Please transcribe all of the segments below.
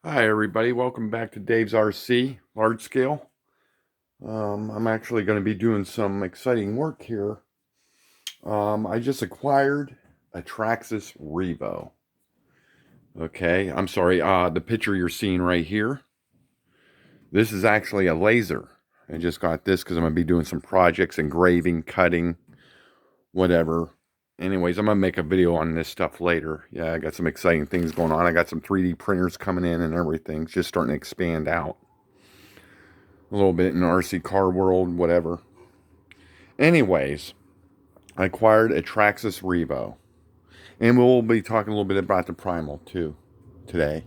Hi everybody, welcome back to Dave's RC Large Scale. I'm actually going to be doing some exciting work here. I just acquired a Traxxas Revo. Okay, I'm sorry, the picture you're seeing right here, this is actually a laser. I just got this because I'm going to be doing some projects, engraving, cutting, whatever. Anyways, I'm going to make a video on this stuff later. Yeah, I got some exciting things going on. I got some 3D printers coming in and everything. It's just starting to expand out a little bit in the RC car world, whatever. Anyways, I acquired a Traxxas Revo. And we'll be talking a little bit about the Primal too today.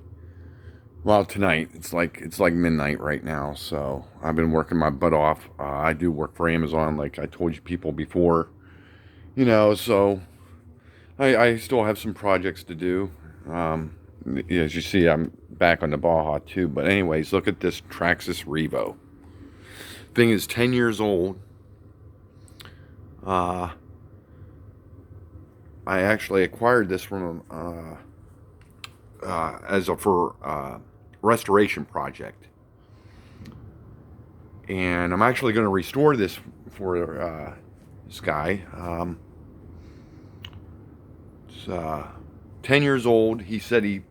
Well, tonight. It's like midnight right now, so I've been working my butt off. I do work for Amazon, like I told you people before. So I still have some projects to do. Um, as you see, I'm back on the Baja too. But anyways, look at this Traxxas Revo. Thing is 10 years old. Uh, I actually acquired this from as a for restoration project, and I'm actually going to restore this for this guy. It's 10 years old. He said he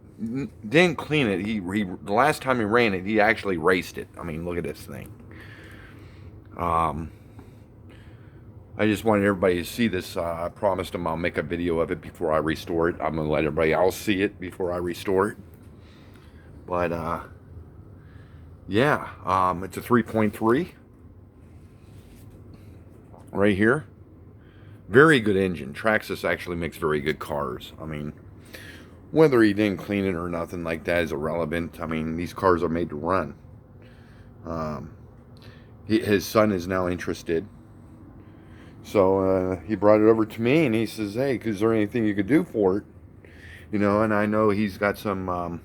didn't clean it. The last time he ran it, he actually raced it. I mean, look at this thing. I just wanted everybody to see this. I promised him I'll make a video of it before I restore it. I'm going to let everybody else see it before I restore it. But, yeah, it's a 3.3 right here. Very good engine. Traxxas actually makes very good cars. I mean, whether he didn't clean it or nothing like that is irrelevant. I mean, these cars are made to run. His son is now interested. So he brought it over to me and he says, hey, is there anything you could do for it? And I know he's got some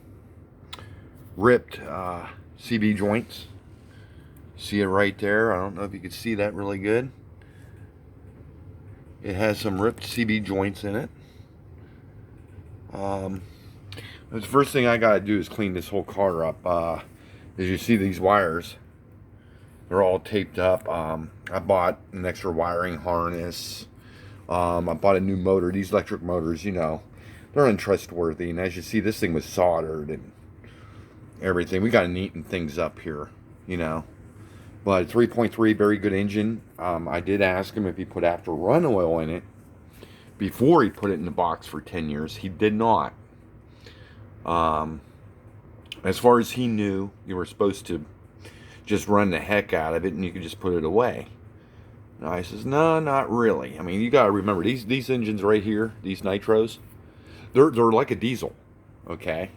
ripped CB joints. See it right there? I don't know if you can see that really good. It has some ripped CB joints in it. The first thing I gotta do is clean this whole car up. As you see, these wires, they're all taped up. I bought an extra wiring harness. I bought a new motor. These electric motors, they're untrustworthy. And as you see, this thing was soldered and everything. We gotta neaten things up here, But 3.3, very good engine. I did ask him if he put after run oil in it before he put it in the box for 10 years. He did not. As far as he knew, you were supposed to just run the heck out of it and you could just put it away. And I says, no, not really. I mean, you got to remember, these engines right here, these nitros, they're like a diesel, okay?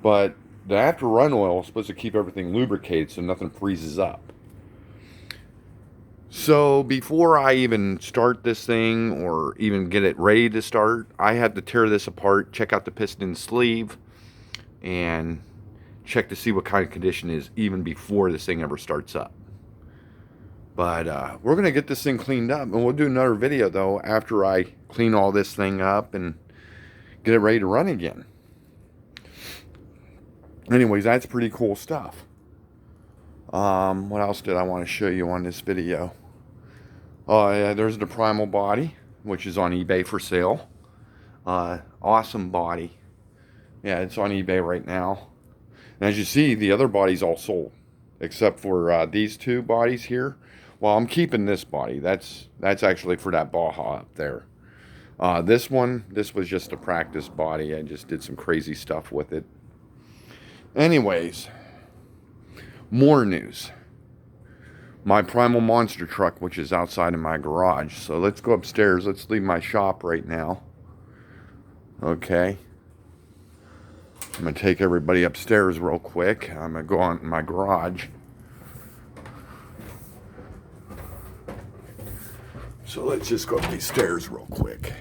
But the after run oil is supposed to keep everything lubricated so nothing freezes up. So before I even start this thing or even get it ready to start, I have to tear this apart, check out the piston sleeve, and check to see what kind of condition it is even before this thing ever starts up. But we're going to get this thing cleaned up, and we'll do another video, though, after I clean all this thing up and get it ready to run again. Anyways, that's pretty cool stuff. What else did I want to show you on this video? Oh, yeah, there's the Primal body, which is on eBay for sale. Awesome body. Yeah, it's on eBay right now. And as you see, the other body's all sold, except for these two bodies here. Well, I'm keeping this body. That's actually for that Baja up there. This was just a practice body. I just did some crazy stuff with it. Anyways, more news. My Primal monster truck, which is outside of my garage. So let's go upstairs. Let's leave my shop right now. Okay. I'm going to take everybody upstairs real quick. I'm going to go on in my garage. So let's just go up these stairs real quick.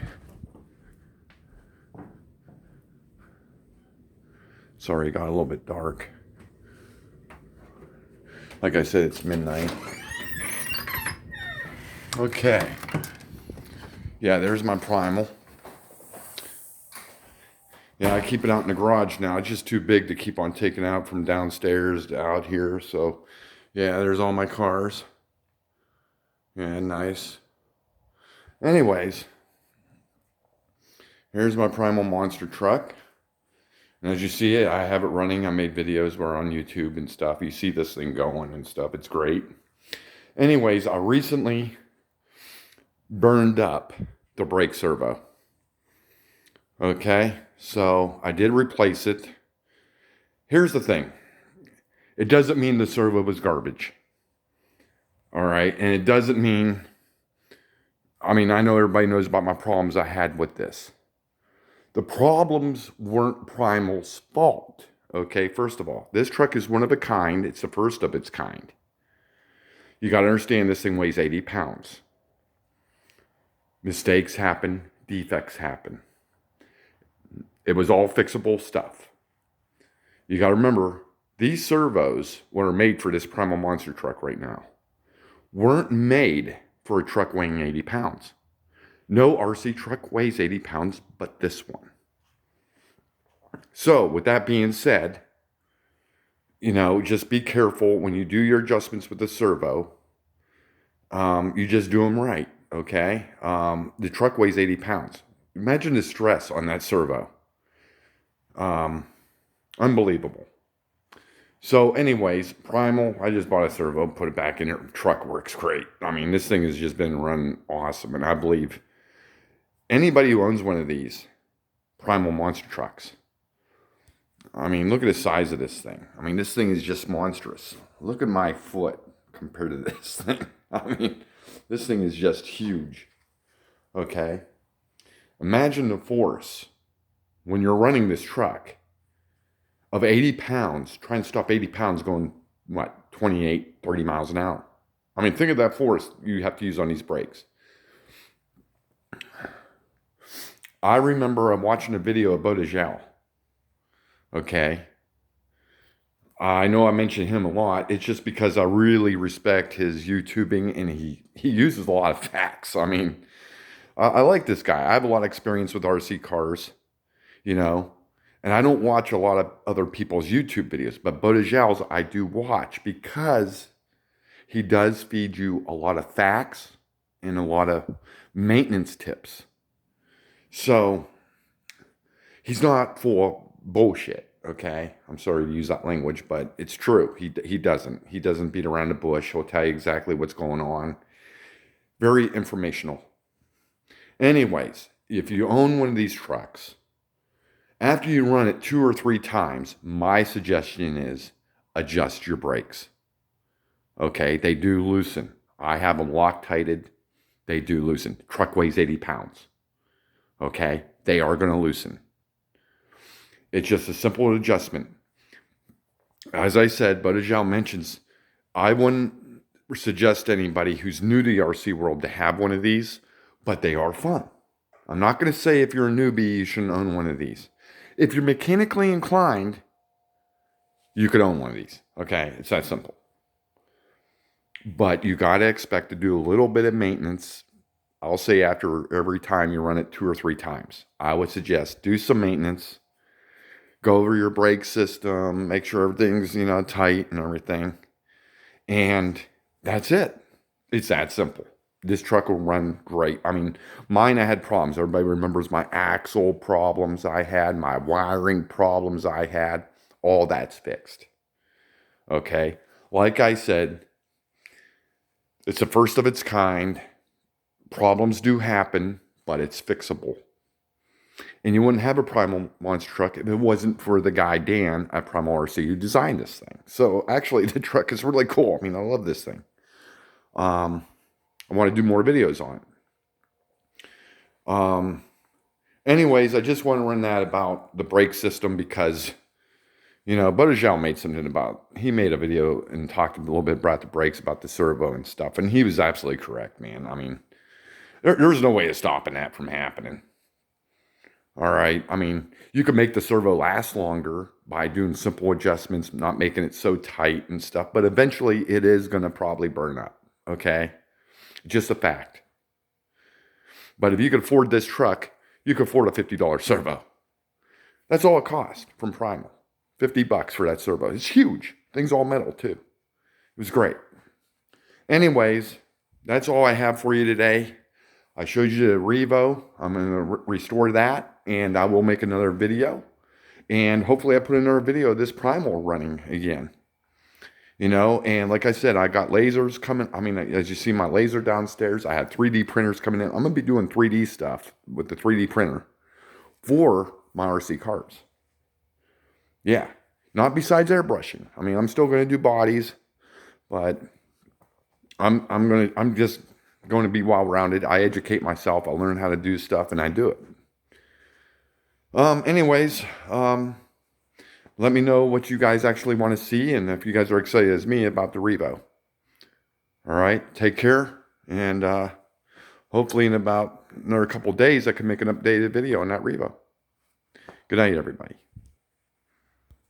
Sorry, it got a little bit dark. Like I said, it's midnight. Okay. Yeah, there's my Primal. Yeah, keep it out in the garage now. It's just too big to keep on taking out from downstairs to out here. So yeah, there's all my cars. Yeah, nice. Anyways, here's my Primal Monster truck. And as you see it, I have it running. I made videos where on YouTube and stuff. You see this thing going and stuff. It's great. Anyways, I recently burned up the brake servo. Okay, so I did replace it. Here's the thing. It doesn't mean the servo was garbage. All right, and it doesn't mean, I know everybody knows about my problems I had with this. The problems weren't Primal's fault. Okay, first of all, this truck is one of a kind. It's the first of its kind. You got to understand this thing weighs 80 pounds. Mistakes happen, defects happen. It was all fixable stuff. You got to remember, these servos, what are made for this Primal Monster truck right now, weren't made for a truck weighing 80 pounds. No RC truck weighs 80 pounds, but this one. So, with that being said, just be careful when you do your adjustments with the servo. You just do them right, okay? The truck weighs 80 pounds. Imagine the stress on that servo. Unbelievable. So anyways, Primal, I just bought a servo, put it back in there. Truck works great. This thing has just been run awesome. And I believe anybody who owns one of these Primal Monster trucks, look at the size of this thing. This thing is just monstrous. Look at my foot compared to this thing. This thing is just huge. Okay? Imagine the force when you're running this truck of 80 pounds, trying to stop 80 pounds going, 28, 30 miles an hour. Think of that force you have to use on these brakes. I remember I'm watching a video of Bodajel. Okay. I know I mention him a lot. It's just because I really respect his YouTubing, and he uses a lot of facts. I like this guy. I have a lot of experience with RC cars, and I don't watch a lot of other people's YouTube videos, but Bodajel's I do watch because he does feed you a lot of facts and a lot of maintenance tips. So he's not full of bullshit, okay? I'm sorry to use that language, but it's true. He doesn't. He doesn't beat around the bush. He'll tell you exactly what's going on. Very informational. Anyways, if you own one of these trucks, after you run it 2 or 3 times, my suggestion is adjust your brakes. Okay, they do loosen. I have them Loctited. They do loosen. Truck weighs 80 pounds. Okay, they are going to loosen. It's just a simple adjustment. As I said, Bodajel mentions, I wouldn't suggest anybody who's new to the RC world to have one of these, but they are fun. I'm not going to say if you're a newbie, you shouldn't own one of these. If you're mechanically inclined, you could own one of these. Okay, it's that simple. But you got to expect to do a little bit of maintenance. I'll say after every time you run it 2 or 3 times. I would suggest do some maintenance. Go over your brake system. Make sure everything's, tight and everything. And that's it. It's that simple. This truck will run great. Mine, I had problems. Everybody remembers my axle problems I had, my wiring problems I had. All that's fixed. Okay? Like I said, it's the first of its kind. Problems do happen, but it's fixable. And you wouldn't have a Primal Monster truck if it wasn't for the guy, Dan, at Primal RC, who designed this thing. So, actually, the truck is really cool. I love this thing. I want to do more videos on it. Anyways, I just want to run that about the brake system because, Bodajel made something about, he made a video and talked a little bit about the brakes, about the servo and stuff. And he was absolutely correct, man. There's no way of stopping that from happening. All right. You can make the servo last longer by doing simple adjustments, not making it so tight and stuff. But eventually it is going to probably burn up. Okay. Just a fact. But if you could afford this truck, you could afford a $50 servo. That's all it cost from Primal. $50 for that servo. It's huge. Thing's all metal too. It was great. Anyways, that's all I have for you today. I showed you the Revo. I'm going to restore that, and I will make another video. And hopefully I put another video of this Primal running again. You know, and like I said, I got lasers coming. I mean, as you see my laser downstairs, I had 3D printers coming in. I'm going to be doing 3D stuff with the 3D printer for my RC cars. Yeah, not besides airbrushing. I mean, I'm still going to do bodies, but I'm just going to be well-rounded. I educate myself. I learn how to do stuff, and I do it. Anyways, let me know what you guys actually want to see, and if you guys are excited as me about the Revo. All right, take care, and hopefully in about another couple days I can make an updated video on that Revo. Good night, everybody.